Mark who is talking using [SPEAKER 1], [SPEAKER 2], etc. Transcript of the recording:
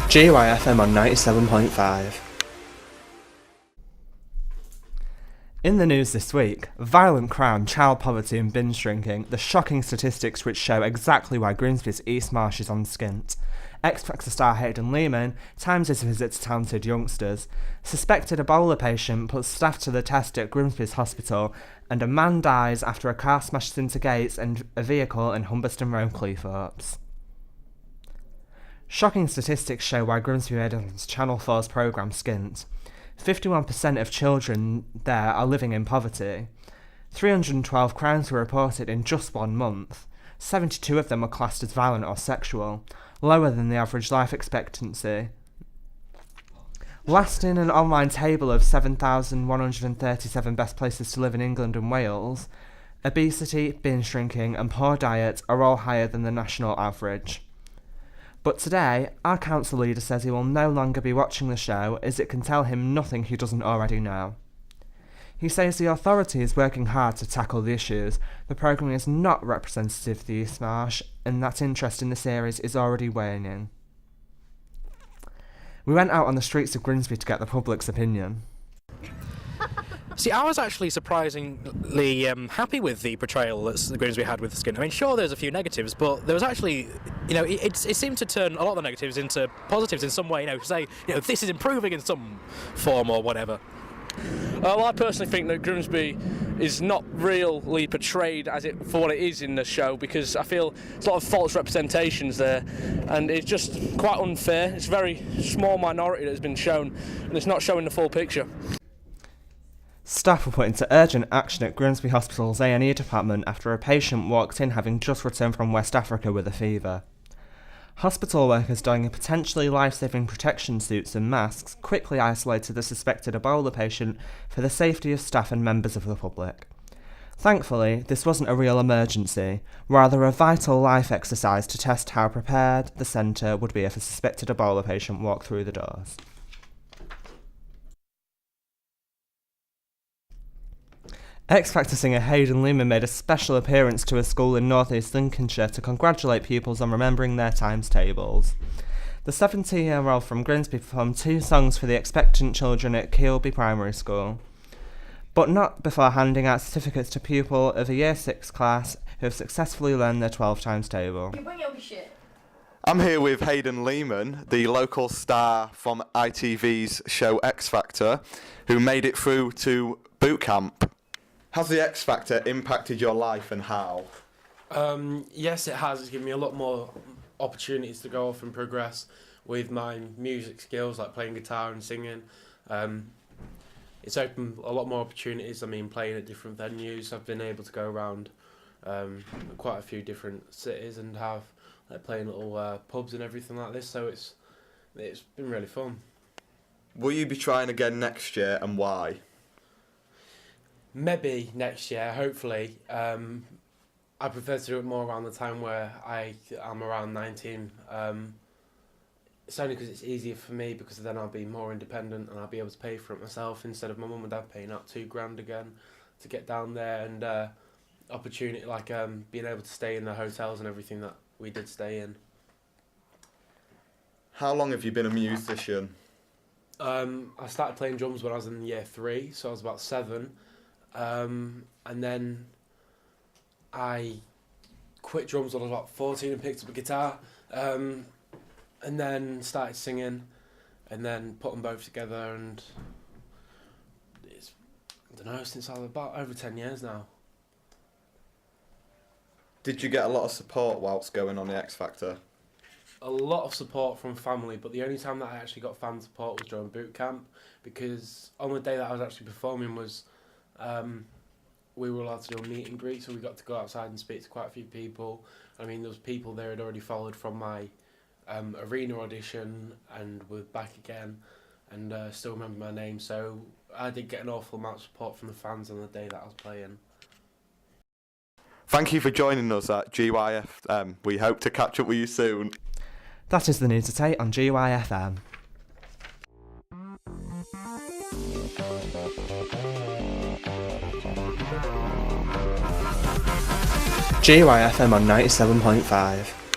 [SPEAKER 1] GYFM on 97.5. In the news this week, violent crime, child poverty and binge drinking, the shocking statistics which show exactly why Grimsby's East Marsh is on skint. X Factor star Hayden Lehman times his visit to talented youngsters, suspected Ebola patient puts staff to the test at Grimsby's hospital, and a man dies after a car smashes into gates and a vehicle in Humberston Road, Cleethorpes. Shocking statistics show why Grimsby made its Channel 4's programme skint. 51% of children there are living in poverty. 312 crimes were reported in just 1 month. 72 of them were classed as violent or sexual, lower than the average life expectancy. Last in an online table of 7,137 best places to live in England and Wales, obesity, binge drinking and poor diet are all higher than the national average. But today, our council leader says he will no longer be watching the show as it can tell him nothing he doesn't already know. He says the authority is working hard to tackle the issues, the programme is not representative of the East Marsh, and that interest in the series is already waning. We went out on the streets of Grimsby to get the public's opinion.
[SPEAKER 2] See, I was actually surprisingly happy with the portrayal that Grimsby had with the skin. I mean, sure, there's a few negatives, but there was actually, it seemed to turn a lot of the negatives into positives in some way, say, this is improving in some form or whatever.
[SPEAKER 3] Well, I personally think that Grimsby is not really portrayed for what it is in the show, because I feel there's a lot of false representations there, and it's just quite unfair. It's a very small minority that has been shown, and it's not showing the full picture.
[SPEAKER 1] Staff were put into urgent action at Grimsby Hospital's A&E department after a patient walked in having just returned from West Africa with a fever. Hospital workers donning potentially life-saving protection suits and masks quickly isolated the suspected Ebola patient for the safety of staff and members of the public. Thankfully, this wasn't a real emergency, rather a vital life exercise to test how prepared the centre would be if a suspected Ebola patient walked through the doors. X Factor singer Hayden Lehman made a special appearance to a school in North East Lincolnshire to congratulate pupils on remembering their times tables. The 17-year-old from Grimsby performed 2 songs for the expectant children at Keelby Primary School, but not before handing out certificates to pupils of a Year 6 class who have successfully learned their 12 times table.
[SPEAKER 4] I'm here with Hayden Lehman, the local star from ITV's show X Factor, who made it through to boot camp. Has the X Factor impacted your life and how?
[SPEAKER 5] Yes, it has. It's given me a lot more opportunities to go off and progress with my music skills, like playing guitar and singing. It's opened a lot more opportunities. I mean, playing at different venues. I've been able to go around quite a few different cities and have playing little pubs and everything like this. So it's been really fun.
[SPEAKER 4] Will you be trying again next year, and why?
[SPEAKER 5] Maybe next year, hopefully. I prefer to do it more around the time where I'm around 19. It's only because it's easier for me, because then I'll be more independent and I'll be able to pay for it myself instead of my mum and dad paying out $2,000 again to get down there, and opportunity like being able to stay in the hotels and everything that we did stay in.
[SPEAKER 4] How long have you been a musician?
[SPEAKER 5] I started playing drums when I was in Year 3, so I was about 7. And then I quit drums when I was about 14 and picked up a guitar, and then started singing, and then put them both together, and it's, I don't know, since I was about over 10 years now.
[SPEAKER 4] Did you get a lot of support whilst going on the X Factor?
[SPEAKER 5] A lot of support from family, but the only time that I actually got fan support was during boot camp, because on the day that I was actually performing was we were allowed to do a meet and greet, so we got to go outside and speak to quite a few people. I mean, there was people there who'd already followed from my arena audition and were back again, and still remember my name, so I did get an awful amount of support from the fans on the day that I was playing.
[SPEAKER 4] Thank you for joining us at GYFM. We hope to catch up with you soon.
[SPEAKER 1] That is the news today on GYFM. GYFM on 97.5.